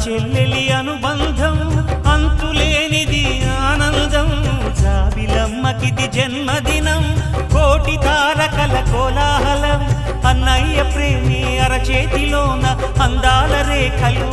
చెల్లెలి అనుబంధం అంతులేనిది ఆనందం జాబిలమ్మకిది జన్మదినం కోటి తారకల కోలాహలం అన్నయ్య ప్రేమి అరచేతిలోన అందాల రేఖలు